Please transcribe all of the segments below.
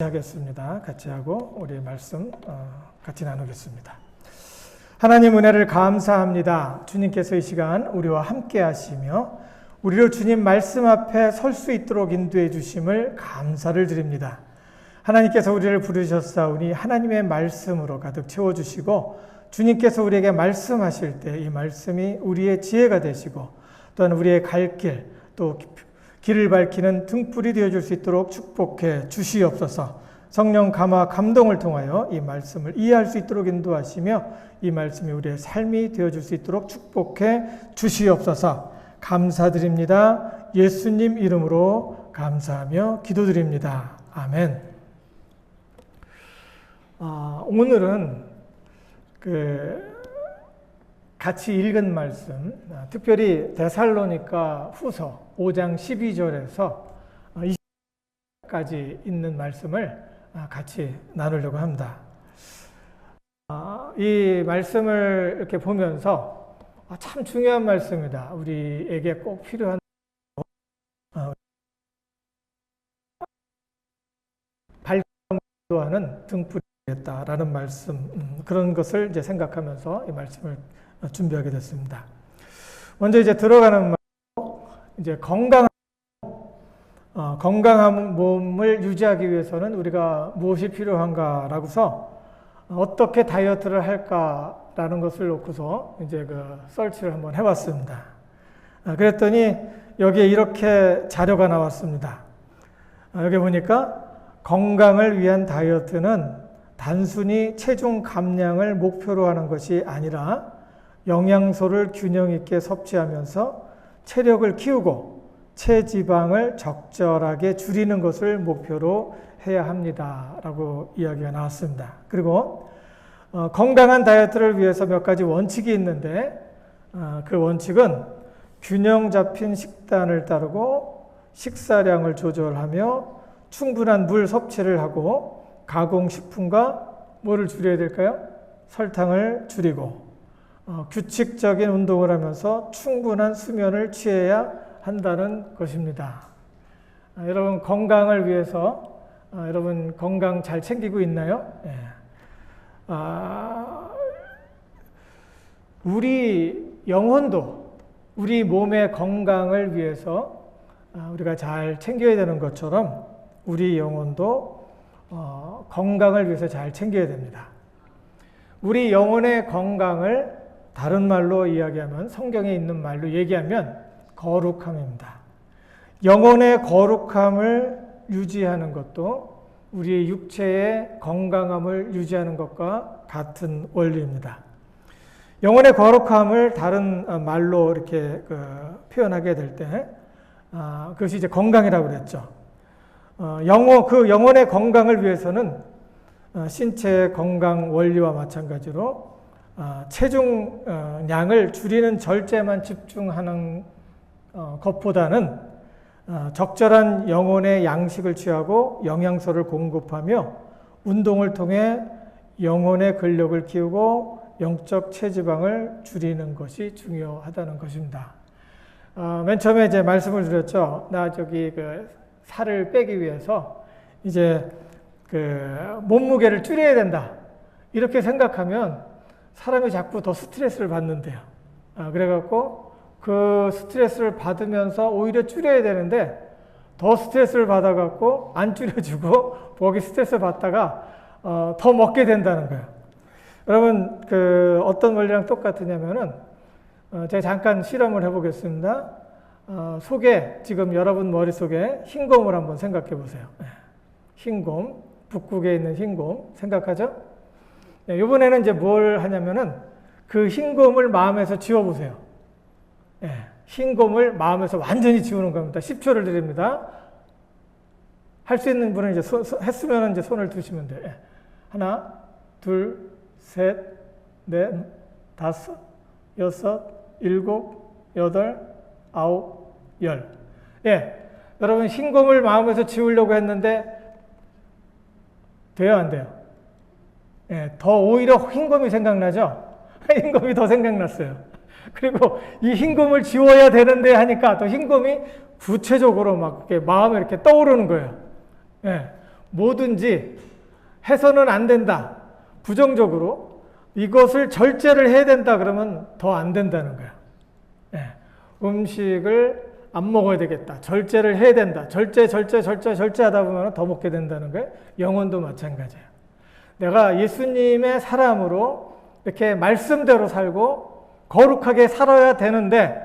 하겠습니다. 같이 하고 우리 말씀 같이 나누겠습니다. 하나님 은혜를 감사합니다. 주님께서 이 시간 우리와 함께 하시며 우리를 주님 말씀 앞에 설 수 있도록 인도해 주심을 감사를 드립니다. 하나님께서 우리를 부르셨사오니 하나님의 말씀으로 가득 채워주시고 주님께서 우리에게 말씀하실 때 이 말씀이 우리의 지혜가 되시고 또한 우리의 갈 길, 또 길을 밝히는 등불이 되어줄 수 있도록 축복해 주시옵소서. 성령 감화 감동을 통하여 이 말씀을 이해할 수 있도록 인도하시며 이 말씀이 우리의 삶이 되어줄 수 있도록 축복해 주시옵소서. 감사드립니다. 예수님 이름으로 감사하며 기도드립니다. 아멘. 오늘은 같이 읽은 말씀, 특별히 데살로니가 후서 5장 12절에서 20절까지 있는 말씀을 같이 나누려고 합니다. 이 말씀을 이렇게 보면서 참 중요한 말씀이다. 우리에게 꼭 필요한 발전하는 등불이겠다라는 말씀, 그런 것을 이제 생각하면서 이 말씀을 준비하게 됐습니다. 먼저 이제 들어가는 말로 이제 건강한 몸을 유지하기 위해서는 우리가 무엇이 필요한가라고서 어떻게 다이어트를 할까라는 것을 놓고서 이제 서치를 한번 해봤습니다. 그랬더니 여기에 이렇게 자료가 나왔습니다. 여기 보니까 건강을 위한 다이어트는 단순히 체중 감량을 목표로 하는 것이 아니라 영양소를 균형 있게 섭취하면서 체력을 키우고 체지방을 적절하게 줄이는 것을 목표로 해야 합니다. 라고 이야기가 나왔습니다. 그리고 건강한 다이어트를 위해서 몇 가지 원칙이 있는데 그 원칙은 균형 잡힌 식단을 따르고 식사량을 조절하며 충분한 물 섭취를 하고 가공식품과 뭐를 줄여야 될까요? 설탕을 줄이고 규칙적인 운동을 하면서 충분한 수면을 취해야 한다는 것입니다. 여러분 건강을 위해서 여러분 건강 잘 챙기고 있나요? 네. 우리 영혼도 우리 몸의 건강을 위해서 우리가 잘 챙겨야 되는 것처럼 우리 영혼도 건강을 위해서 잘 챙겨야 됩니다. 우리 영혼의 건강을 다른 말로 이야기하면, 성경에 있는 말로 얘기하면 거룩함입니다. 영혼의 거룩함을 유지하는 것도 우리의 육체의 건강함을 유지하는 것과 같은 원리입니다. 영혼의 거룩함을 다른 말로 이렇게 표현하게 될 때, 그것이 이제 건강이라고 그랬죠. 영혼의 건강을 위해서는 신체의 건강 원리와 마찬가지로 체중량을 줄이는 절제만 집중하는 것보다는 적절한 영혼의 양식을 취하고 영양소를 공급하며 운동을 통해 영혼의 근력을 키우고 영적 체지방을 줄이는 것이 중요하다는 것입니다. 맨 처음에 이제 말씀을 드렸죠. 살을 빼기 위해서 이제 몸무게를 줄여야 된다. 이렇게 생각하면 사람이 자꾸 더 스트레스를 받는데요. 그래갖고 그 스트레스를 받으면서 오히려 줄여야 되는데 더 스트레스를 받아갖고 안 줄여주고 거기 스트레스 받다가 더 먹게 된다는 거예요. 여러분 어떤 원리랑 똑같으냐면은 제가 잠깐 실험을 해보겠습니다. 속에 지금 여러분 머릿속에 흰곰을 한번 생각해 보세요. 흰곰, 북극에 있는 흰곰 생각하죠? 이번에는 이제 뭘 하냐면은 그 흰곰을 마음에서 지워보세요. 흰곰을 마음에서 완전히 지우는 겁니다. 10초를 드립니다. 할 수 있는 분은 이제 했으면 이제 손을 드시면 돼요. 하나, 둘, 셋, 넷, 다섯, 여섯, 일곱, 여덟, 아홉, 열. 여러분 흰곰을 마음에서 지우려고 했는데 돼요, 안 돼요? 더 오히려 흰곰이 생각나죠? 흰곰이 더 생각났어요. 그리고 이 흰곰을 지워야 되는데 하니까 또 흰곰이 구체적으로 막 이렇게 마음에 이렇게 떠오르는 거예요. 뭐든지 해서는 안 된다. 부정적으로 이것을 절제를 해야 된다 그러면 더 안 된다는 거야. 예. 음식을 안 먹어야 되겠다. 절제를 해야 된다. 절제하다 보면 더 먹게 된다는 거예요. 영혼도 마찬가지예요. 내가 예수님의 사람으로 이렇게 말씀대로 살고 거룩하게 살아야 되는데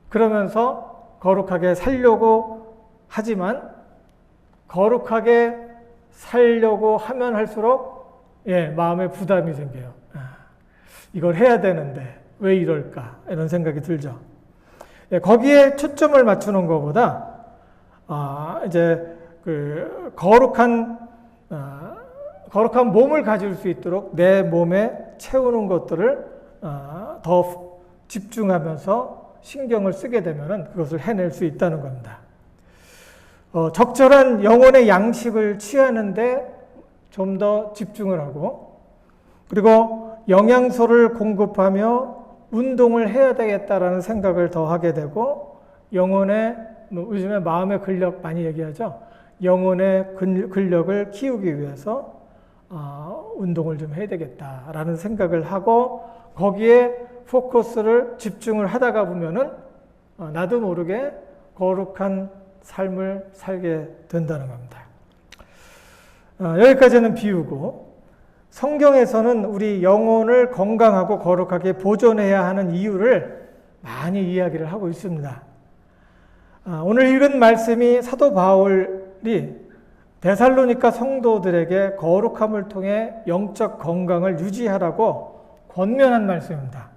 그러면서 거룩하게 살려고 하지만 거룩하게 살려고 하면 할수록 마음에 부담이 생겨요. 이걸 해야 되는데 왜 이럴까? 이런 생각이 들죠. 거기에 초점을 맞추는 것보다 이제 그 거룩한 몸을 가질 수 있도록 내 몸에 채우는 것들을 더 집중하면서 신경을 쓰게 되면 그것을 해낼 수 있다는 겁니다. 적절한 영혼의 양식을 취하는데 좀 더 집중을 하고 그리고 영양소를 공급하며 운동을 해야 되겠다라는 생각을 더 하게 되고 영혼의 요즘에 마음의 근력 많이 얘기하죠. 영혼의 근력을 키우기 위해서 운동을 좀 해야 되겠다라는 생각을 하고 거기에 포커스를 집중을 하다가 보면은 나도 모르게 거룩한 삶을 살게 된다는 겁니다. 여기까지는 비유고 성경에서는 우리 영혼을 건강하고 거룩하게 보존해야 하는 이유를 많이 이야기를 하고 있습니다. 오늘 읽은 말씀이 사도 바울이 데살로니가 성도들에게 거룩함을 통해 영적 건강을 유지하라고 권면한 말씀입니다.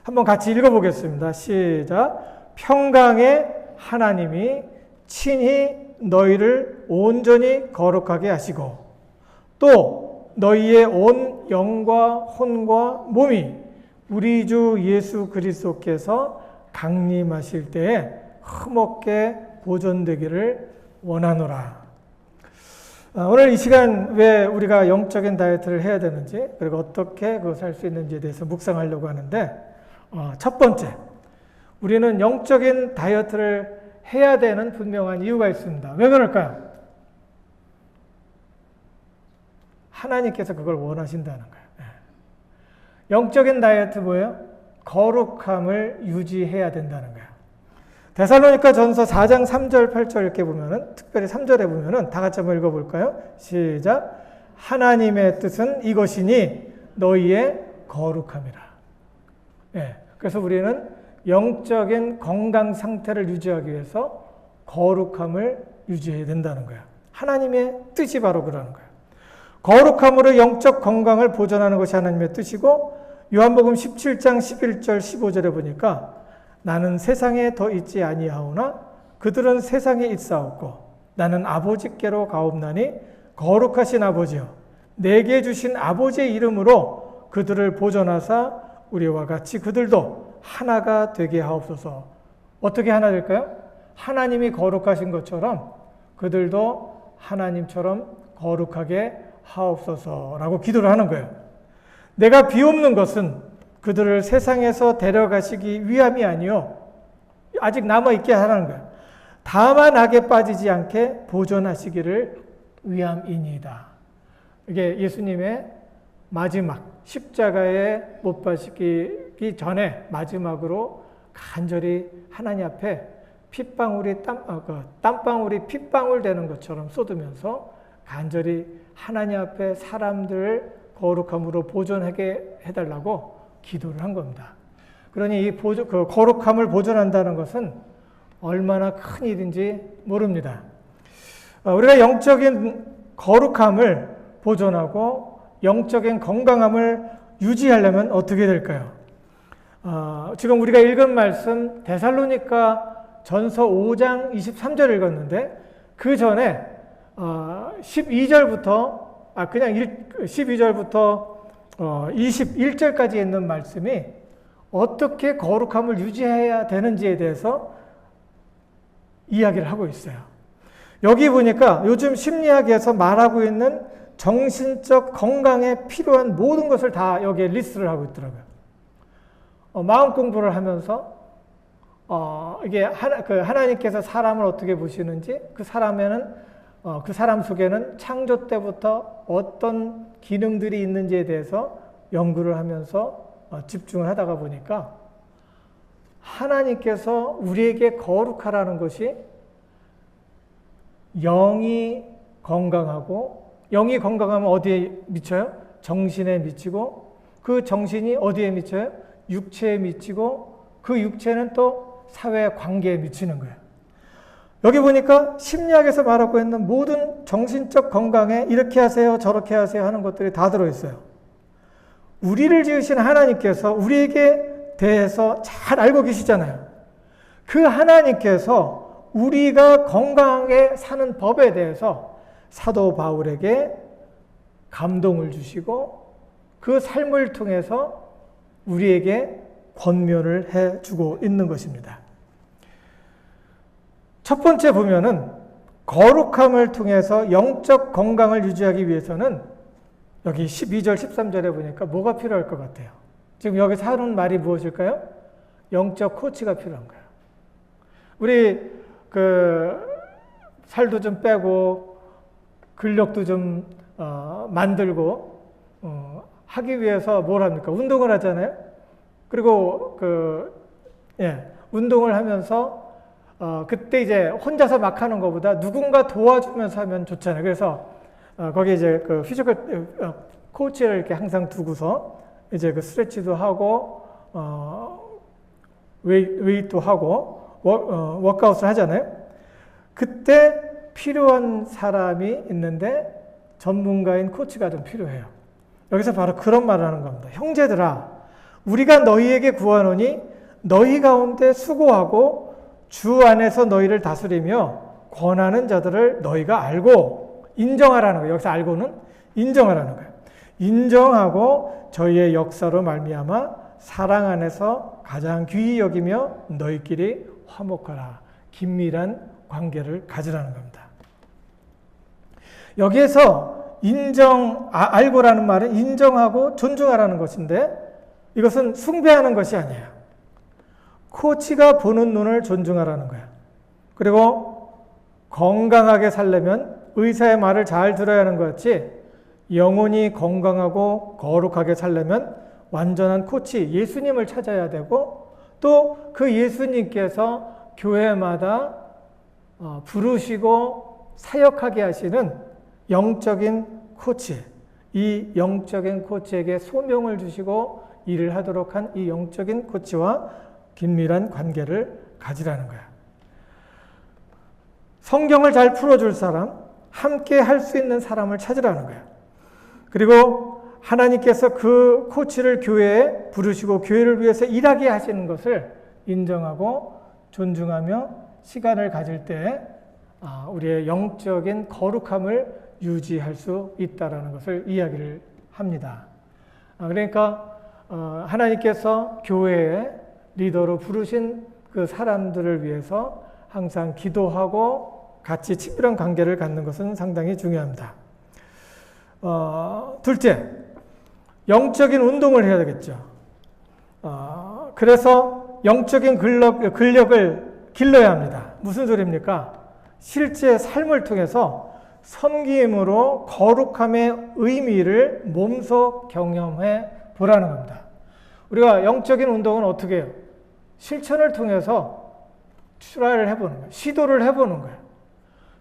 한번 같이 읽어보겠습니다. 시작. 평강의 하나님이 친히 너희를 온전히 거룩하게 하시고 또 너희의 온 영과 혼과 몸이 우리 주 예수 그리스도께서 강림하실 때에 흠없게 보존되기를 원하노라. 오늘 이 시간 왜 우리가 영적인 다이어트를 해야 되는지 그리고 어떻게 그것을 할 수 있는지에 대해서 묵상하려고 하는데 첫 번째, 우리는 영적인 다이어트를 해야 되는 분명한 이유가 있습니다. 왜 그럴까요? 하나님께서 그걸 원하신다는 거예요. 영적인 다이어트 뭐예요? 거룩함을 유지해야 된다는 거예요. 데살로니가 전서 4장 3절 8절 이렇게 보면은 특별히 3절에 보면은 다 같이 한번 읽어볼까요? 시작. 하나님의 뜻은 이것이니 너희의 거룩함이라. 그래서 우리는 영적인 건강 상태를 유지하기 위해서 거룩함을 유지해야 된다는 거예요. 하나님의 뜻이 바로 그러는 거예요. 거룩함으로 영적 건강을 보존하는 것이 하나님의 뜻이고 요한복음 17장 11절 15절에 보니까 나는 세상에 더 있지 아니하오나 그들은 세상에 있사옵고 나는 아버지께로 가옵나니 거룩하신 아버지여 내게 주신 아버지의 이름으로 그들을 보존하사 우리와 같이 그들도 하나가 되게 하옵소서. 어떻게 하나 될까요? 하나님이 거룩하신 것처럼 그들도 하나님처럼 거룩하게 하옵소서라고 기도를 하는 거예요. 내가 비옵는 것은 그들을 세상에서 데려가시기 위함이 아니요 아직 남아있게 하라는 거예요. 다만 악에 빠지지 않게 보존하시기를 위함이니이다. 이게 예수님의 마지막 십자가에 못 박히기 전에 마지막으로 간절히 하나님 앞에 땀방울이 핏방울 되는 것처럼 쏟으면서 간절히 하나님 앞에 사람들을 거룩함으로 보존하게 해달라고 기도를 한 겁니다. 그러니 이 거룩함을 보존한다는 것은 얼마나 큰 일인지 모릅니다. 우리가 영적인 거룩함을 보존하고 영적인 건강함을 유지하려면 어떻게 될까요? 지금 우리가 읽은 말씀 데살로니가 전서 5장 23절 읽었는데 그 전에 12절부터 21절까지 있는 말씀이 어떻게 거룩함을 유지해야 되는지에 대해서 이야기를 하고 있어요. 여기 보니까 요즘 심리학에서 말하고 있는 정신적 건강에 필요한 모든 것을 다 여기에 리스트를 하고 있더라고요. 마음 공부를 하면서 이게 하나님께서 사람을 어떻게 보시는지 그 사람에는 그 사람 속에는 창조 때부터 어떤 기능들이 있는지에 대해서 연구를 하면서 집중을 하다가 보니까 하나님께서 우리에게 거룩하라는 것이 영이 건강하면 어디에 미쳐요? 정신에 미치고, 그 정신이 어디에 미쳐요? 육체에 미치고, 그 육체는 또 사회 관계에 미치는 거예요. 여기 보니까 심리학에서 말하고 있는 모든 정신적 건강에 이렇게 하세요, 저렇게 하세요 하는 것들이 다 들어있어요. 우리를 지으신 하나님께서 우리에게 대해서 잘 알고 계시잖아요. 그 하나님께서 우리가 건강하게 사는 법에 대해서 사도 바울에게 감동을 주시고 그 삶을 통해서 우리에게 권면을 해주고 있는 것입니다. 첫 번째 보면은 거룩함을 통해서 영적 건강을 유지하기 위해서는 여기 12절, 13절에 보니까 뭐가 필요할 것 같아요? 지금 여기서 하는 말이 무엇일까요? 영적 코치가 필요한 거예요. 우리 살도 좀 빼고 근력도 좀 만들고 하기 위해서 뭘 합니까? 운동을 하잖아요. 그리고 운동을 하면서 그때 이제 혼자서 막 하는 것보다 누군가 도와주면서 하면 좋잖아요. 그래서 거기 이제 그 피지컬 코치를 이렇게 항상 두고서 이제 그 스트레치도 하고 웨이트도 하고 워크아웃을 하잖아요. 그때 필요한 사람이 있는데 전문가인 코치가 좀 필요해요. 여기서 바로 그런 말을 하는 겁니다. 형제들아, 우리가 너희에게 구하노니 너희 가운데 수고하고 주 안에서 너희를 다스리며 권하는 자들을 너희가 알고 인정하라는 거예요. 여기서 알고는 인정하라는 거예요. 인정하고 저희의 역사로 말미암아 사랑 안에서 가장 귀히 여기며 너희끼리 화목하라. 긴밀한 관계를 가지라는 겁니다. 여기에서 알고라는 말은 인정하고 존중하라는 것인데 이것은 숭배하는 것이 아니에요. 코치가 보는 눈을 존중하라는 거야. 그리고 건강하게 살려면 의사의 말을 잘 들어야 하는 것 같이 영혼이 건강하고 거룩하게 살려면 완전한 코치, 예수님을 찾아야 되고 또 그 예수님께서 교회마다 부르시고 사역하게 하시는 영적인 코치, 이 영적인 코치에게 소명을 주시고 일을 하도록 한 이 영적인 코치와 긴밀한 관계를 가지라는 거야. 성경을 잘 풀어줄 사람, 함께 할 수 있는 사람을 찾으라는 거야. 그리고 하나님께서 그 코치를 교회에 부르시고 교회를 위해서 일하게 하시는 것을 인정하고 존중하며 시간을 가질 때 우리의 영적인 거룩함을 유지할 수 있다는 것을 이야기를 합니다. 그러니까 하나님께서 교회에 리더로 부르신 그 사람들을 위해서 항상 기도하고 같이 친밀한 관계를 갖는 것은 상당히 중요합니다. 둘째, 영적인 운동을 해야 되겠죠. 그래서 영적인 근력을 길러야 합니다. 무슨 소리입니까? 실제 삶을 통해서 섬김으로 거룩함의 의미를 몸소 경험해 보라는 겁니다. 우리가 영적인 운동은 어떻게 해요? 실천을 통해서 트라이를 해보는 거예요. 시도를 해보는 거예요.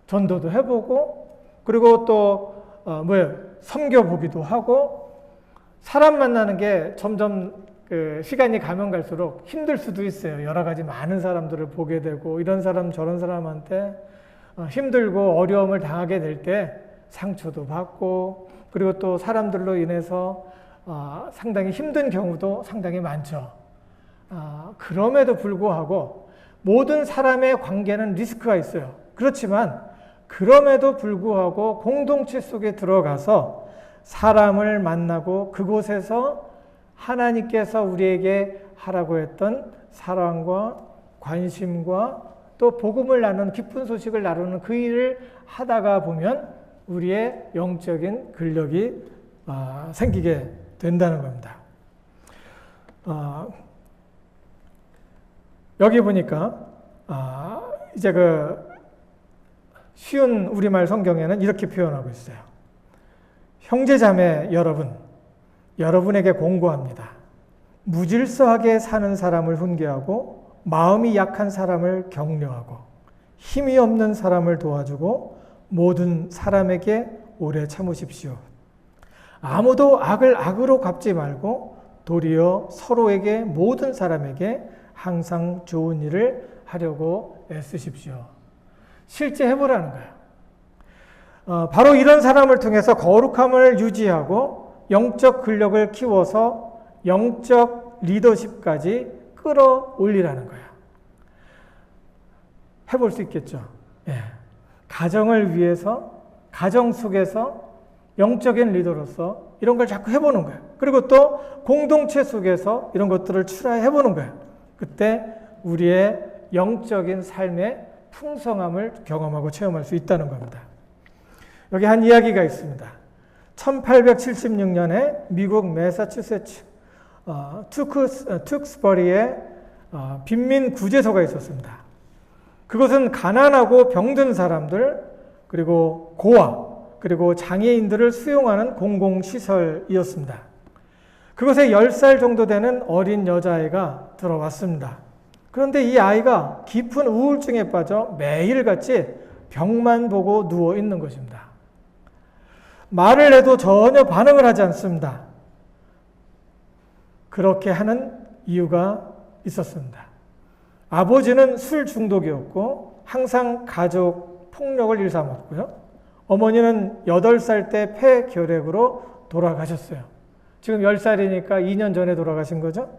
전도도 해보고 그리고 또 섬겨보기도 하고 사람 만나는 게 점점 시간이 가면 갈수록 힘들 수도 있어요. 여러 가지 많은 사람들을 보게 되고 이런 사람 저런 사람한테 힘들고 어려움을 당하게 될 때 상처도 받고 그리고 또 사람들로 인해서 상당히 힘든 경우도 상당히 많죠. 그럼에도 불구하고 모든 사람의 관계는 리스크가 있어요. 그렇지만 그럼에도 불구하고 공동체 속에 들어가서 사람을 만나고 그곳에서 하나님께서 우리에게 하라고 했던 사랑과 관심과 또 복음을 나누는 기쁜 소식을 나누는 그 일을 하다가 보면 우리의 영적인 근력이 생기게 된다는 겁니다. 여기 보니까 이제 쉬운 우리말 성경에는 이렇게 표현하고 있어요. 형제자매 여러분, 여러분에게 공고합니다. 무질서하게 사는 사람을 훈계하고 마음이 약한 사람을 격려하고 힘이 없는 사람을 도와주고 모든 사람에게 오래 참으십시오. 아무도 악을 악으로 갚지 말고 도리어 서로에게 모든 사람에게 항상 좋은 일을 하려고 애쓰십시오. 실제 해보라는 거예요. 바로 이런 사람을 통해서 거룩함을 유지하고 영적 근력을 키워서 영적 리더십까지 끌어올리라는 거예요. 해볼 수 있겠죠. 예. 가정을 위해서, 가정 속에서 영적인 리더로서 이런 걸 자꾸 해보는 거예요. 그리고 또 공동체 속에서 이런 것들을 출하해보는 거예요. 그때 우리의 영적인 삶의 풍성함을 경험하고 체험할 수 있다는 겁니다. 여기 한 이야기가 있습니다. 1876년에 미국 매사추세츠 툭스버리에 빈민 구제소가 있었습니다. 그것은 가난하고 병든 사람들, 그리고 고아, 그리고 장애인들을 수용하는 공공시설이었습니다. 그곳에 10살 정도 되는 어린 여자아이가 들어왔습니다. 그런데 이 아이가 깊은 우울증에 빠져 매일같이 벽만 보고 누워 있는 것입니다. 말을 해도 전혀 반응을 하지 않습니다. 그렇게 하는 이유가 있었습니다. 아버지는 술 중독이었고 항상 가족 폭력을 일삼았고요. 어머니는 8살 때 폐결핵으로 돌아가셨어요. 지금 10살이니까 2년 전에 돌아가신 거죠.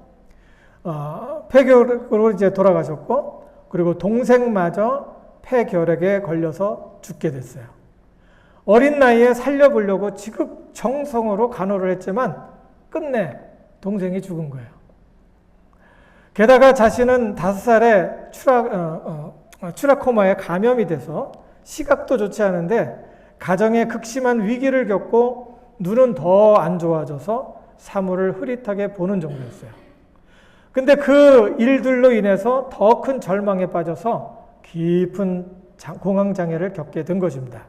폐결핵으로 이제 돌아가셨고, 그리고 동생마저 폐결핵에 걸려서 죽게 됐어요. 어린 나이에 살려보려고 지극정성으로 간호를 했지만 끝내 동생이 죽은 거예요. 게다가 자신은 5살에 추라코마에 감염이 돼서 시각도 좋지 않은데 가정에 극심한 위기를 겪고 눈은 더 안 좋아져서 사물을 흐릿하게 보는 정도였어요. 근데 그 일들로 인해서 더 큰 절망에 빠져서 깊은 공황장애를 겪게 된 것입니다.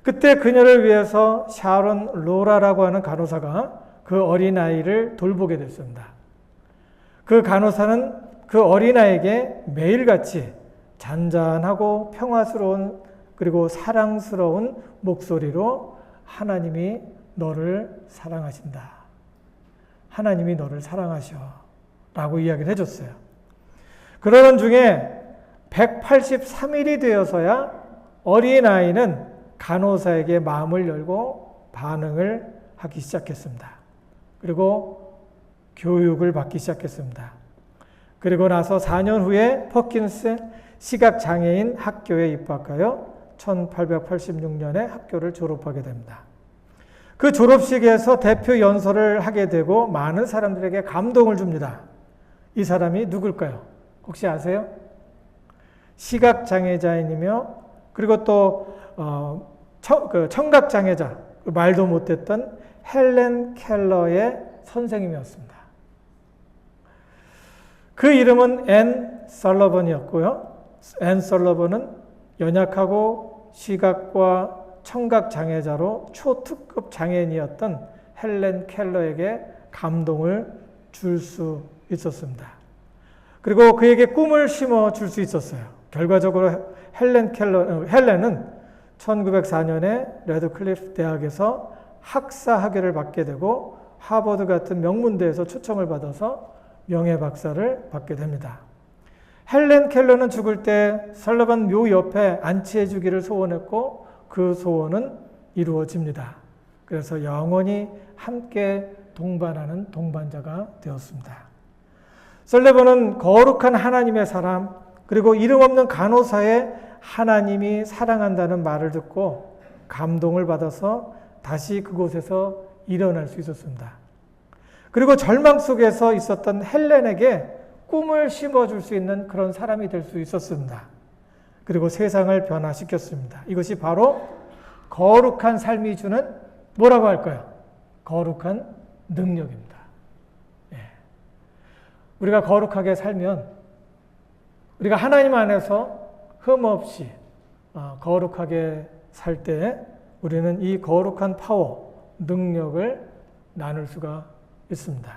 그때 그녀를 위해서 샤론 로라라고 하는 간호사가 그 어린아이를 돌보게 됐습니다. 그 간호사는 그 어린아이에게 매일같이 잔잔하고 평화스러운 그리고 사랑스러운 목소리로 하나님이 너를 사랑하신다. 하나님이 너를 사랑하셔. 라고 이야기를 해줬어요. 그러는 중에 183일이 되어서야 어린아이는 간호사에게 마음을 열고 반응을 하기 시작했습니다. 그리고 교육을 받기 시작했습니다. 그리고 나서 4년 후에 퍼킨스 시각장애인 학교에 입학하여 1886년에 학교를 졸업하게 됩니다. 그 졸업식에서 대표 연설을 하게 되고 많은 사람들에게 감동을 줍니다. 이 사람이 누굴까요? 혹시 아세요? 시각장애자이며 그리고 또 청각장애자, 말도 못했던 헬렌 켈러의 선생님이었습니다. 그 이름은 앤 설러번이었고요. 앤 설러번은 연약하고 시각과 청각장애자로 초특급 장애인이었던 헬렌 켈러에게 감동을 줄 수 있었습니다. 그리고 그에게 꿈을 심어 줄 수 있었어요. 결과적으로 헬렌은 1904년에 레드클리프 대학에서 학사 학위를 받게 되고 하버드 같은 명문대에서 초청을 받아서 명예박사를 받게 됩니다. 헬렌 켈러는 죽을 때 설러번 묘 옆에 안치해 주기를 소원했고 그 소원은 이루어집니다. 그래서 영원히 함께 동반하는 동반자가 되었습니다. 설러번은 거룩한 하나님의 사람, 그리고 이름 없는 간호사의 하나님이 사랑한다는 말을 듣고 감동을 받아서 다시 그곳에서 일어날 수 있었습니다. 그리고 절망 속에서 있었던 헬렌에게 꿈을 심어줄 수 있는 그런 사람이 될 수 있었습니다. 그리고 세상을 변화시켰습니다. 이것이 바로 거룩한 삶이 주는 뭐라고 할까요? 거룩한 능력입니다. 예. 우리가 거룩하게 살면 우리가 하나님 안에서 흠없이 거룩하게 살 때 우리는 이 거룩한 파워, 능력을 나눌 수가 있습니다.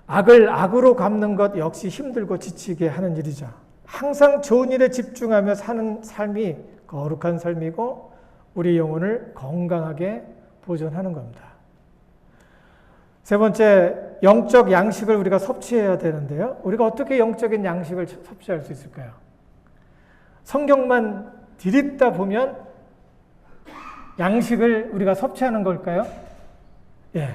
악을 악으로 갚는 것 역시 힘들고 지치게 하는 일이죠. 항상 좋은 일에 집중하며 사는 삶이 거룩한 삶이고 우리 영혼을 건강하게 보존하는 겁니다. 세 번째, 영적 양식을 우리가 섭취해야 되는데요. 우리가 어떻게 영적인 양식을 섭취할 수 있을까요? 성경만 들이다 보면 양식을 우리가 섭취하는 걸까요? 예.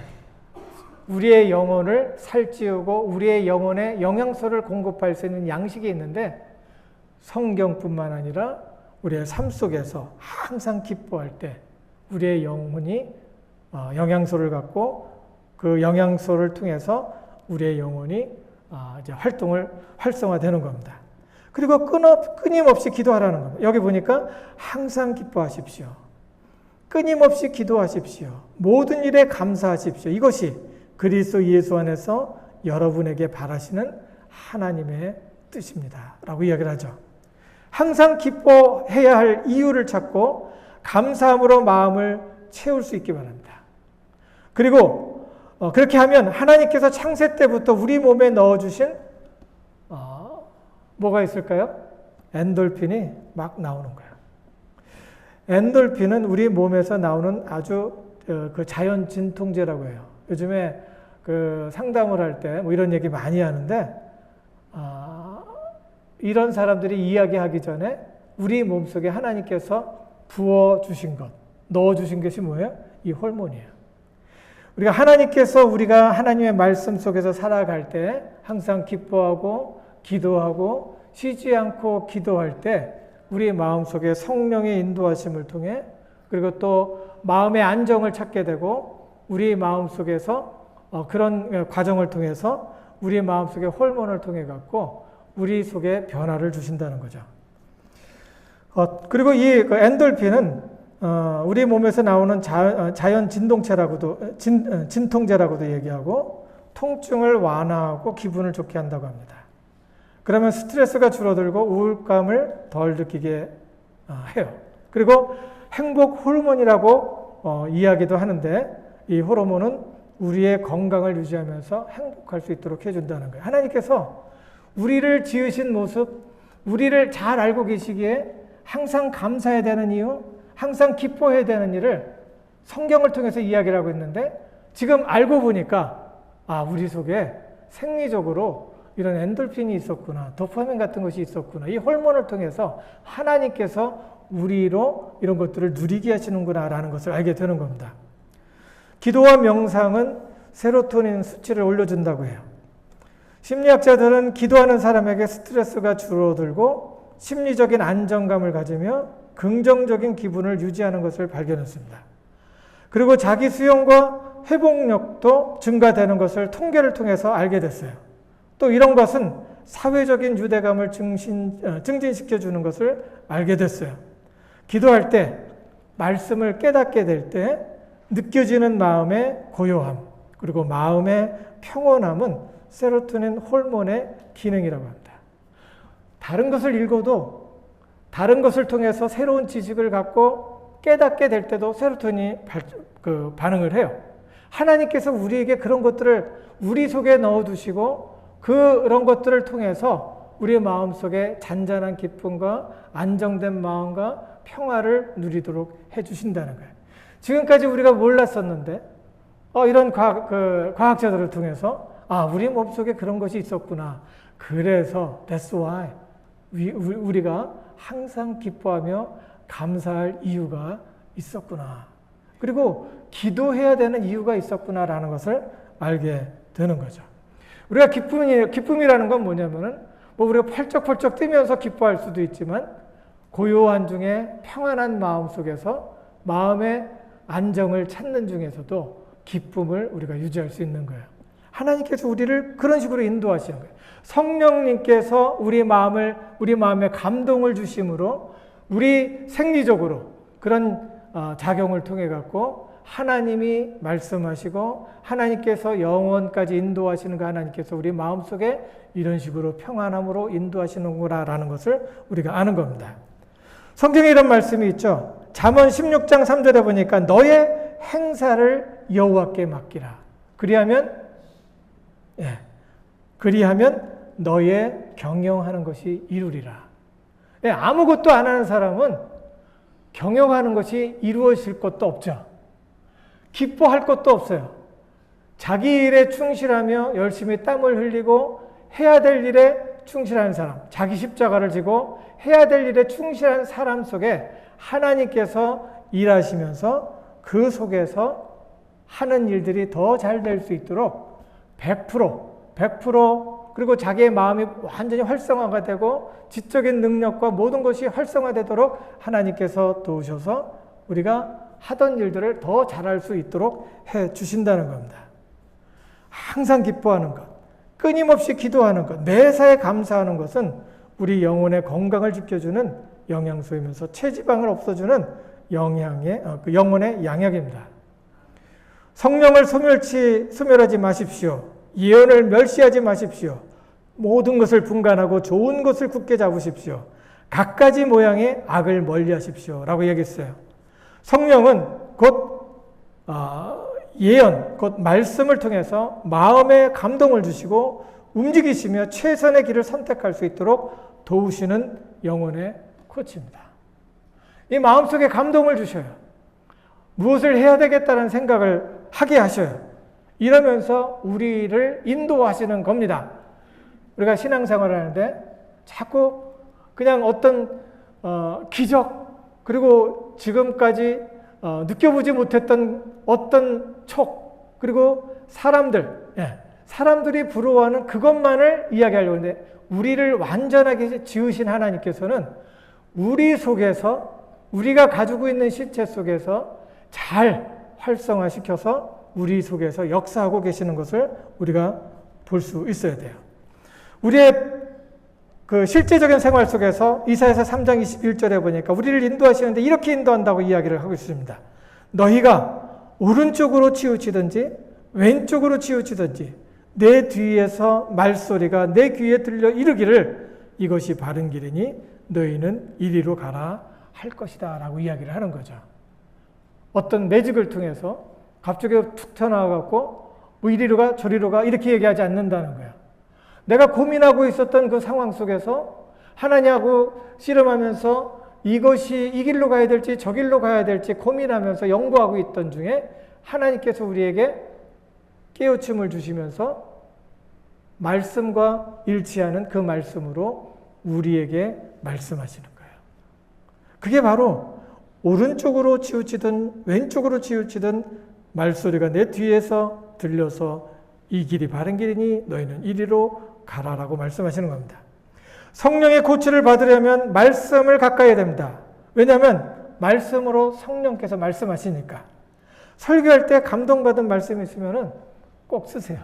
우리의 영혼을 살찌우고 우리의 영혼에 영양소를 공급할 수 있는 양식이 있는데 성경뿐만 아니라 우리의 삶 속에서 항상 기뻐할 때 우리의 영혼이 영양소를 갖고 그 영양소를 통해서 우리의 영혼이 이제 활성화되는 겁니다. 그리고 끊임없이 기도하라는 겁니다. 여기 보니까 항상 기뻐하십시오. 끊임없이 기도하십시오. 모든 일에 감사하십시오. 이것이 그리스도 예수 안에서 여러분에게 바라시는 하나님의 뜻입니다. 라고 이야기를 하죠. 항상 기뻐해야 할 이유를 찾고 감사함으로 마음을 채울 수 있기 바랍니다. 그리고 그렇게 하면 하나님께서 창세 때부터 우리 몸에 넣어주신 뭐가 있을까요? 엔돌핀이 막 나오는 거예요. 엔돌핀은 우리 몸에서 나오는 아주 그 자연 진통제라고 해요. 요즘에 그 상담을 할 때 뭐 이런 얘기 많이 하는데 이런 사람들이 이야기하기 전에 우리 몸속에 하나님께서 부어주신 것, 넣어주신 것이 뭐예요? 이 호르몬이에요. 우리가 하나님의 말씀 속에서 살아갈 때 항상 기뻐하고 기도하고 쉬지 않고 기도할 때 우리 마음속에 성령의 인도하심을 통해 그리고 또 마음의 안정을 찾게 되고 우리 마음속에서 그런 과정을 통해서 우리 마음속의 호르몬을 통해 갖고 우리 속에 변화를 주신다는 거죠. 그리고 이 엔돌핀은 우리 몸에서 나오는 자연 진통제라고도 얘기하고 통증을 완화하고 기분을 좋게 한다고 합니다. 그러면 스트레스가 줄어들고 우울감을 덜 느끼게 해요. 그리고 행복 호르몬이라고 이야기도 하는데 이 호르몬은 우리의 건강을 유지하면서 행복할 수 있도록 해준다는 거예요. 하나님께서 우리를 지으신 모습, 우리를 잘 알고 계시기에 항상 감사해야 되는 이유, 항상 기뻐해야 되는 일을 성경을 통해서 이야기를 하고 있는데 지금 알고 보니까 우리 속에 생리적으로 이런 엔돌핀이 있었구나, 도파민 같은 것이 있었구나, 이 호르몬을 통해서 하나님께서 우리로 이런 것들을 누리게 하시는구나 라는 것을 알게 되는 겁니다. 기도와 명상은 세로토닌 수치를 올려준다고 해요. 심리학자들은 기도하는 사람에게 스트레스가 줄어들고 심리적인 안정감을 가지며 긍정적인 기분을 유지하는 것을 발견했습니다. 그리고 자기 수용과 회복력도 증가되는 것을 통계를 통해서 알게 됐어요. 또 이런 것은 사회적인 유대감을 증진시켜주는 것을 알게 됐어요. 기도할 때, 말씀을 깨닫게 될 때 느껴지는 마음의 고요함, 그리고 마음의 평온함은 세로토닌 호르몬의 기능이라고 합니다. 다른 것을 읽어도 다른 것을 통해서 새로운 지식을 갖고 깨닫게 될 때도 세로토닌이 반응을 해요. 하나님께서 우리에게 그런 것들을 우리 속에 넣어두시고 그런 것들을 통해서 우리의 마음속에 잔잔한 기쁨과 안정된 마음과 평화를 누리도록 해주신다는 거예요. 지금까지 우리가 몰랐었는데 이런 과학자들을 통해서 우리 몸속에 그런 것이 있었구나. 그래서 that's why 우리가 항상 기뻐하며 감사할 이유가 있었구나. 그리고 기도해야 되는 이유가 있었구나라는 것을 알게 되는 거죠. 우리가 기쁨이라는 건 뭐냐면은 우리가 펄쩍펄쩍 뛰면서 기뻐할 수도 있지만 고요한 중에 평안한 마음 속에서 마음의 안정을 찾는 중에서도 기쁨을 우리가 유지할 수 있는 거예요. 하나님께서 우리를 그런 식으로 인도하시는 거예요. 성령님께서 우리 마음에 감동을 주심으로 우리 생리적으로 그런 작용을 통해 갖고 하나님이 말씀하시고 하나님께서 영원까지 인도하시는 그 하나님께서 우리 마음속에 이런 식으로 평안함으로 인도하시는구나라는 것을 우리가 아는 겁니다. 성경에 이런 말씀이 있죠. 잠언 16장 3절에 보니까 너의 행사를 여호와께 맡기라. 그리하면 너의 경영하는 것이 이루리라. 아무것도 안 하는 사람은 경영하는 것이 이루어질 것도 없죠. 기뻐할 것도 없어요. 자기 일에 충실하며 열심히 땀을 흘리고 해야 될 일에 충실한 사람, 자기 십자가를 지고 해야 될 일에 충실한 사람 속에 하나님께서 일하시면서 그 속에서 하는 일들이 더 잘 될 수 있도록 100% 그리고 자기의 마음이 완전히 활성화가 되고 지적인 능력과 모든 것이 활성화되도록 하나님께서 도우셔서 우리가 하던 일들을 더 잘할 수 있도록 해 주신다는 겁니다. 항상 기뻐하는 것, 끊임없이 기도하는 것, 매사에 감사하는 것은 우리 영혼의 건강을 지켜주는 영양소이면서 체지방을 없애주는 영혼의 양약입니다. 성령을 소멸하지 마십시오. 예언을 멸시하지 마십시오. 모든 것을 분간하고 좋은 것을 굳게 잡으십시오. 갖가지 모양의 악을 멀리하십시오. 라고 얘기했어요. 성령은 곧 예언, 곧 말씀을 통해서 마음에 감동을 주시고 움직이시며 최선의 길을 선택할 수 있도록 도우시는 영혼의 코치입니다. 이 마음속에 감동을 주셔요. 무엇을 해야 되겠다는 생각을 하게 하셔요. 이러면서 우리를 인도하시는 겁니다. 우리가 신앙생활을 하는데 자꾸 그냥 어떤 기적 그리고 지금까지 느껴보지 못했던 어떤 촉 그리고 사람들이 부러워하는 그것만을 이야기하려고 하는데 우리를 완전하게 지으신 하나님께서는 우리 속에서 우리가 가지고 있는 실체 속에서 잘 활성화시켜서 우리 속에서 역사하고 계시는 것을 우리가 볼 수 있어야 돼요. 우리의 그 실제적인 생활 속에서 이사야서 3장 21절에 보니까 우리를 인도하시는데 이렇게 인도한다고 이야기를 하고 있습니다. 너희가 오른쪽으로 치우치든지 왼쪽으로 치우치든지 내 뒤에서 말소리가 내 귀에 들려 이르기를 이것이 바른 길이니 너희는 이리로 가라 할 것이다 라고 이야기를 하는 거죠. 어떤 매직을 통해서 갑자기 툭 튀어나와갖고 뭐 이리로 가 저리로 가 이렇게 얘기하지 않는다는 거예요. 내가 고민하고 있었던 그 상황 속에서 하나님하고 씨름하면서 이것이 이 길로 가야 될지 저 길로 가야 될지 고민하면서 연구하고 있던 중에 하나님께서 우리에게 깨우침을 주시면서 말씀과 일치하는 그 말씀으로 우리에게 말씀하시는 거예요. 그게 바로 오른쪽으로 치우치든 왼쪽으로 치우치든 말소리가 내 뒤에서 들려서 이 길이 바른 길이니 너희는 이리로 가라라고 말씀하시는 겁니다. 성령의 고치를 받으려면 말씀을 가까이 해야 됩니다. 왜냐하면 말씀으로 성령께서 말씀하시니까. 설교할 때 감동받은 말씀이 있으면 꼭 쓰세요.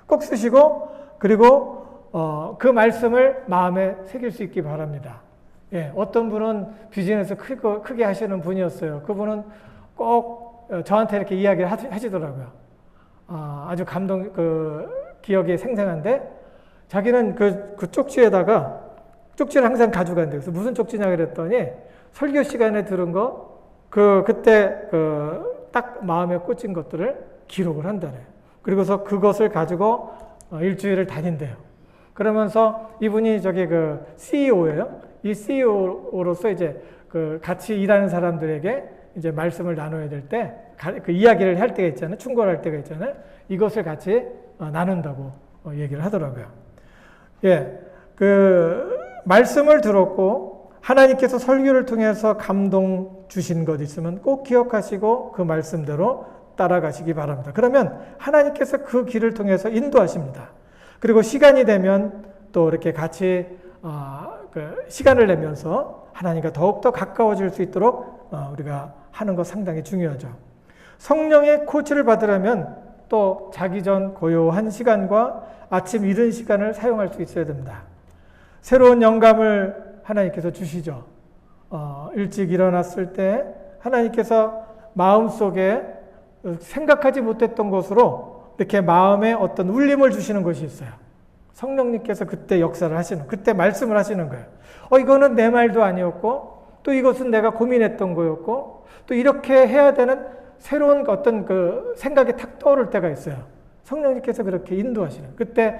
꼭 쓰시고 그리고 그 말씀을 마음에 새길 수 있기 바랍니다. 어떤 분은 비즈니스 크게 하시는 분이었어요. 그분은 꼭 저한테 이렇게 이야기를 하시더라고요. 아주 기억이 생생한데 자기는 그 쪽지에다가 쪽지를 항상 가져간대요. 그래서 무슨 쪽지냐 그랬더니 설교 시간에 들은 거 그때 딱 마음에 꽂힌 것들을 기록을 한다네요. 그리고서 그것을 가지고 일주일을 다닌대요. 그러면서 이분이 CEO예요. 이 CEO로서 이제 같이 일하는 사람들에게 이제 말씀을 나눠야 될 때, 그 이야기를 할 때가 있잖아요. 충고할 때가 있잖아요. 이것을 같이 나눈다고 얘기를 하더라고요. 말씀을 들었고, 하나님께서 설교를 통해서 감동 주신 것 있으면 꼭 기억하시고 그 말씀대로 따라가시기 바랍니다. 그러면 하나님께서 그 길을 통해서 인도하십니다. 그리고 시간이 되면 또 이렇게 같이 시간을 내면서 하나님과 더욱더 가까워질 수 있도록 우리가 하는 것 상당히 중요하죠. 성령의 코치를 받으려면 또 자기 전 고요한 시간과 아침 이른 시간을 사용할 수 있어야 됩니다. 새로운 영감을 하나님께서 주시죠. 일찍 일어났을 때 하나님께서 마음속에 생각하지 못했던 것으로 이렇게 마음에 어떤 울림을 주시는 것이 있어요. 성령님께서 그때 역사를 하시는, 그때 말씀을 하시는 거예요. 이거는 내 말도 아니었고, 또 이것은 내가 고민했던 거였고, 또 이렇게 해야 되는 새로운 어떤 그 생각이 탁 떠오를 때가 있어요. 성령님께서 그렇게 인도하시는. 그때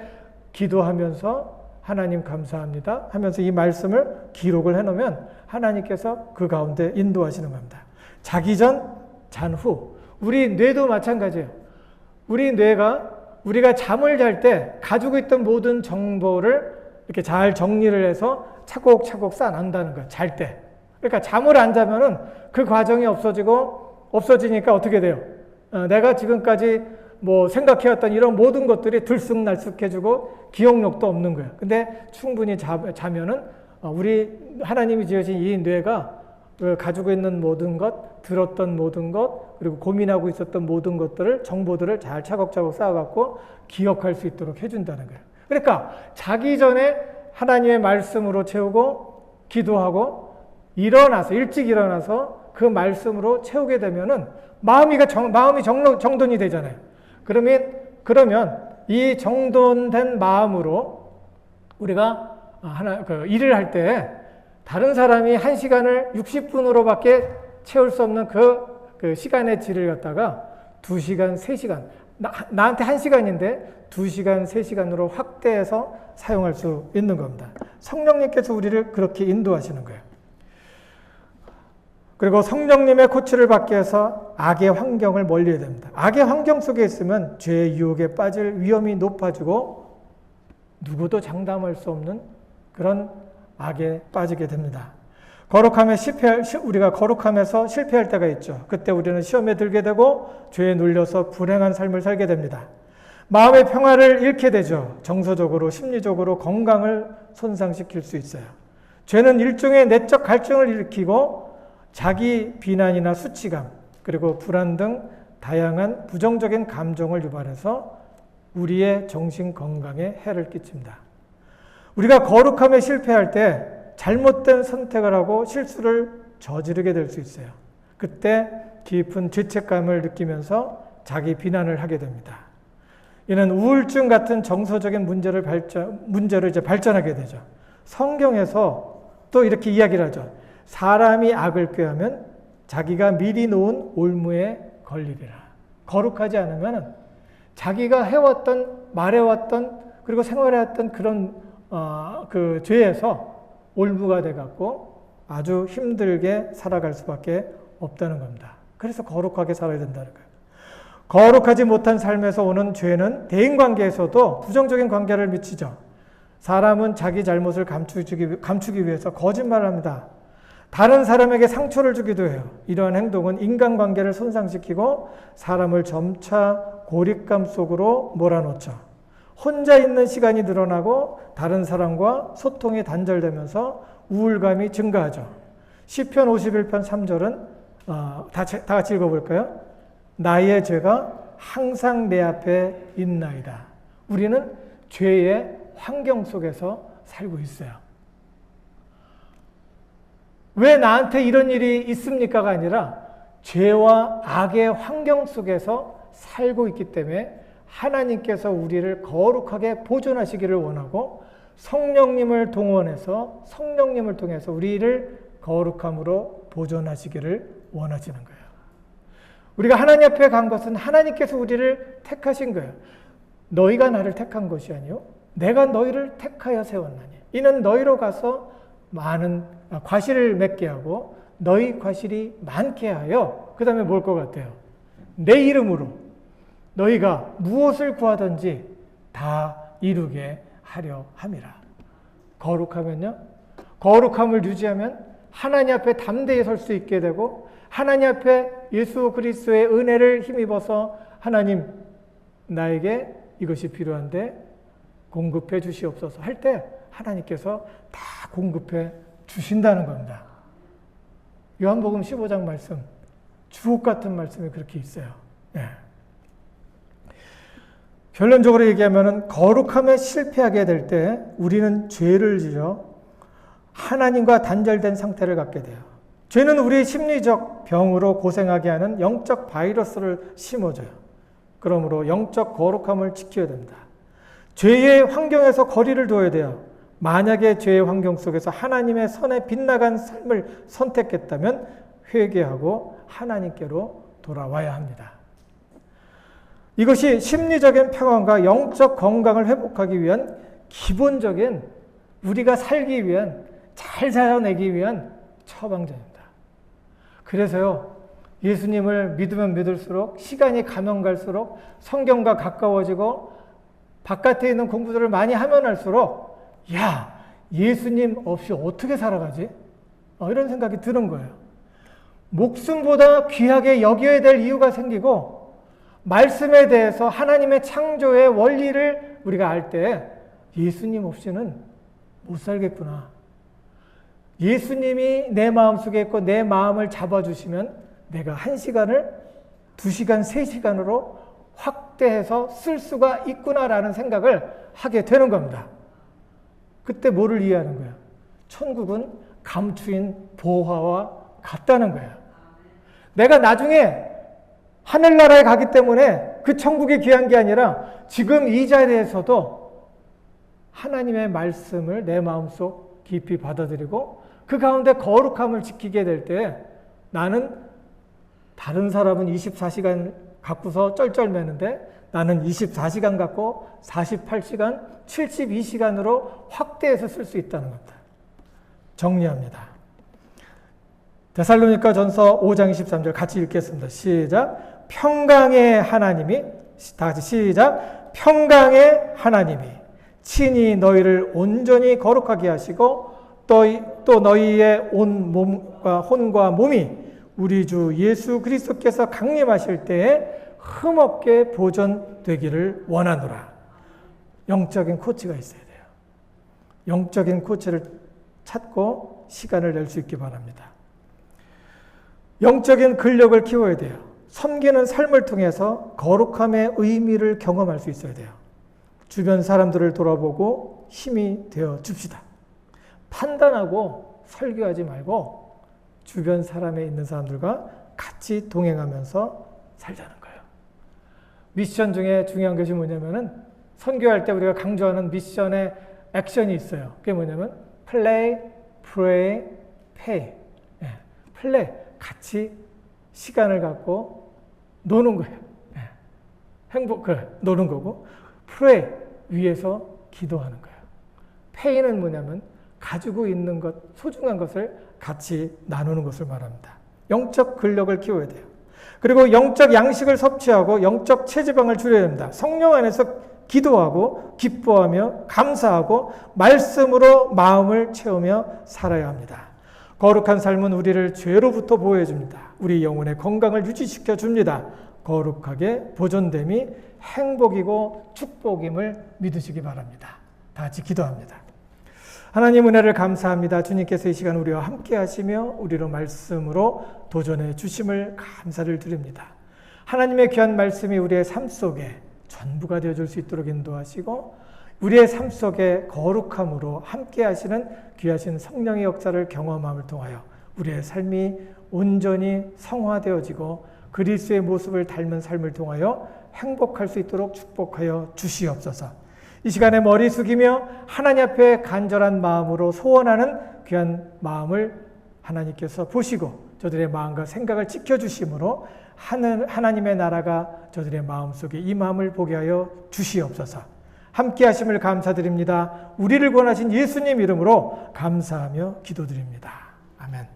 기도하면서 하나님 감사합니다 하면서 이 말씀을 기록을 해놓으면 하나님께서 그 가운데 인도하시는 겁니다. 자기 전, 잔 후. 우리 뇌도 마찬가지예요. 우리 뇌가 우리가 잠을 잘 때 가지고 있던 모든 정보를 이렇게 잘 정리를 해서 차곡차곡 쌓아난다는 거예요. 잘 때. 그러니까 잠을 안 자면은 그 과정이 없어지니까 어떻게 돼요? 내가 지금까지 뭐 생각해왔던 이런 모든 것들이 들쑥날쑥해지고 기억력도 없는 거예요. 근데 충분히 자면은 우리 하나님이 지으신 이 뇌가 가지고 있는 모든 것, 들었던 모든 것, 그리고 고민하고 있었던 모든 것들을, 정보들을 잘 차곡차곡 쌓아갖고 기억할 수 있도록 해준다는 거예요. 그러니까 자기 전에 하나님의 말씀으로 채우고 기도하고 일찍 일어나서 그 말씀으로 채우게 되면은 마음이 정돈이 되잖아요. 그러면 이 정돈된 마음으로 우리가 일을 할 때 다른 사람이 1시간을 60분으로밖에 채울 수 없는 그 시간의 질을 갖다가 2시간, 3시간, 나한테 1시간인데 2시간, 3시간으로 확대해서 사용할 수 있는 겁니다. 성령님께서 우리를 그렇게 인도하시는 거예요. 그리고 성령님의 코치를 받기 위해서 악의 환경을 멀리해야 됩니다. 악의 환경 속에 있으면 죄의 유혹에 빠질 위험이 높아지고 누구도 장담할 수 없는 그런 악에 빠지게 됩니다. 우리가 거룩함에서 실패할 때가 있죠. 그때 우리는 시험에 들게 되고 죄에 눌려서 불행한 삶을 살게 됩니다. 마음의 평화를 잃게 되죠. 정서적으로, 심리적으로 건강을 손상시킬 수 있어요. 죄는 일종의 내적 갈증을 일으키고 자기 비난이나 수치감, 그리고 불안 등 다양한 부정적인 감정을 유발해서 우리의 정신 건강에 해를 끼칩니다. 우리가 거룩함에 실패할 때 잘못된 선택을 하고 실수를 저지르게 될 수 있어요. 그때 깊은 죄책감을 느끼면서 자기 비난을 하게 됩니다. 이는 우울증 같은 정서적인 문제로 발전하게 되죠. 성경에서 또 이렇게 이야기를 하죠. 사람이 악을 꾀하면 자기가 미리 놓은 올무에 걸리리라. 거룩하지 않으면 자기가 해왔던, 말해왔던, 그리고 생활해왔던 그런 그 죄에서 올무가 돼갖고 아주 힘들게 살아갈 수밖에 없다는 겁니다. 그래서 거룩하게 살아야 된다는 거예요. 거룩하지 못한 삶에서 오는 죄는 대인관계에서도 부정적인 관계를 미치죠. 사람은 자기 잘못을 감추기 위해서 거짓말을 합니다. 다른 사람에게 상처를 주기도 해요. 이러한 행동은 인간관계를 손상시키고 사람을 점차 고립감 속으로 몰아넣죠. 혼자 있는 시간이 늘어나고 다른 사람과 소통이 단절되면서 우울감이 증가하죠. 시편 51편 3절은 다 같이 읽어볼까요? 나의 죄가 항상 내 앞에 있나이다. 우리는 죄의 환경 속에서 살고 있어요. 왜 나한테 이런 일이 있습니까가 아니라 죄와 악의 환경 속에서 살고 있기 때문에 하나님께서 우리를 거룩하게 보존하시기를 원하고 성령님을 동원해서 성령님을 통해서 우리를 거룩함으로 보존하시기를 원하시는 거예요. 우리가 하나님 앞에 간 것은 하나님께서 우리를 택하신 거예요. 너희가 나를 택한 것이 아니요 내가 너희를 택하여 세웠나니 이는 너희로 가서 많은 과실을 맺게 하고 너희 과실이 많게 하여 그 다음에 뭘 것 같아요? 내 이름으로 너희가 무엇을 구하든지 다 이루게 하려 함이라. 거룩하면요? 거룩함을 유지하면 하나님 앞에 담대히 설 수 있게 되고 하나님 앞에 예수 그리스도의 은혜를 힘입어서 하나님 나에게 이것이 필요한데 공급해 주시옵소서 할 때 하나님께서 다 공급해 주신다는 겁니다. 요한복음 15장 말씀, 주옥 같은 말씀이 그렇게 있어요. 네. 결론적으로 얘기하면 거룩함에 실패하게 될 때 우리는 죄를 지어 하나님과 단절된 상태를 갖게 돼요. 죄는 우리의 심리적 병으로 고생하게 하는 영적 바이러스를 심어줘요. 그러므로 영적 거룩함을 지켜야 됩니다. 죄의 환경에서 거리를 둬야 돼요. 만약에 죄의 환경 속에서 하나님의 선에 빗나간 삶을 선택했다면 회개하고 하나님께로 돌아와야 합니다. 이것이 심리적인 평안과 영적 건강을 회복하기 위한 기본적인, 우리가 살기 위한, 잘 살아내기 위한 처방전입니다. 그래서요, 예수님을 믿으면 믿을수록, 시간이 가면 갈수록 성경과 가까워지고 바깥에 있는 공부들을 많이 하면 할수록, 야, 예수님 없이 어떻게 살아가지? 이런 생각이 드는 거예요. 목숨보다 귀하게 여겨야 될 이유가 생기고, 말씀에 대해서 하나님의 창조의 원리를 우리가 알 때 예수님 없이는 못 살겠구나. 예수님이 내 마음속에 있고 내 마음을 잡아주시면 내가 1시간을 2시간, 3시간으로 확대해서 쓸 수가 있구나라는 생각을 하게 되는 겁니다. 그때 뭐를 이해하는 거예요? 천국은 감추인 보화와 같다는 거예요. 내가 나중에 하늘나라에 가기 때문에 그 천국이 귀한 게 아니라 지금 이 자리에서도 하나님의 말씀을 내 마음속 깊이 받아들이고 그 가운데 거룩함을 지키게 될 때 나는, 다른 사람은 24시간 갖고서 쩔쩔매는데 나는 24시간 갖고 48시간, 72시간으로 확대해서 쓸 수 있다는 겁니다. 정리합니다. 데살로니가 전서 5장 23절 같이 읽겠습니다. 시작. 평강의 하나님이, 다 같이 시작. 평강의 하나님이 친히 너희를 온전히 거룩하게 하시고 또 너희의 온 몸과 혼과 몸이 우리 주 예수 그리스도께서 강림하실 때에 흠없게 보존되기를 원하노라. 영적인 코치가 있어야 돼요. 영적인 코치를 찾고 시간을 낼 수 있기 바랍니다. 영적인 근력을 키워야 돼요. 섬기는 삶을 통해서 거룩함의 의미를 경험할 수 있어야 돼요. 주변 사람들을 돌아보고 힘이 되어 줍시다. 판단하고 설교하지 말고 주변 사람에 있는 사람들과 같이 동행하면서 살자는 거예요. 미션 중에 중요한 것이 뭐냐면은, 선교할 때 우리가 강조하는 미션의 액션이 있어요. 그게 뭐냐면 play, pray, pay. 플레이, 같이 시간을 갖고 노는 거예요. 노는 거고, pray, 위에서 기도하는 거예요. pay는 뭐냐면 가지고 있는 것, 소중한 것을 같이 나누는 것을 말합니다. 영적 근력을 키워야 돼요. 그리고 영적 양식을 섭취하고 영적 체지방을 줄여야 됩니다. 성령 안에서 기도하고 기뻐하며 감사하고 말씀으로 마음을 채우며 살아야 합니다. 거룩한 삶은 우리를 죄로부터 보호해 줍니다. 우리 영혼의 건강을 유지시켜 줍니다. 거룩하게 보존됨이 행복이고 축복임을 믿으시기 바랍니다. 다 같이 기도합니다. 하나님 은혜를 감사합니다. 주님께서 이 시간 우리와 함께 하시며 우리로 말씀으로 도전해 주심을 감사를 드립니다. 하나님의 귀한 말씀이 우리의 삶 속에 전부가 되어줄 수 있도록 인도하시고 우리의 삶 속에 거룩함으로 함께 하시는 귀하신 성령의 역사를 경험함을 통하여 우리의 삶이 온전히 성화되어지고 그리스도의 모습을 닮은 삶을 통하여 행복할 수 있도록 축복하여 주시옵소서. 이 시간에 머리 숙이며 하나님 앞에 간절한 마음으로 소원하는 귀한 마음을 하나님께서 보시고 저들의 마음과 생각을 지켜주심으로 하나님의 나라가 저들의 마음속에 이 마음을 보게 하여 주시옵소서. 함께 하심을 감사드립니다. 우리를 구원하신 예수님 이름으로 감사하며 기도드립니다. 아멘.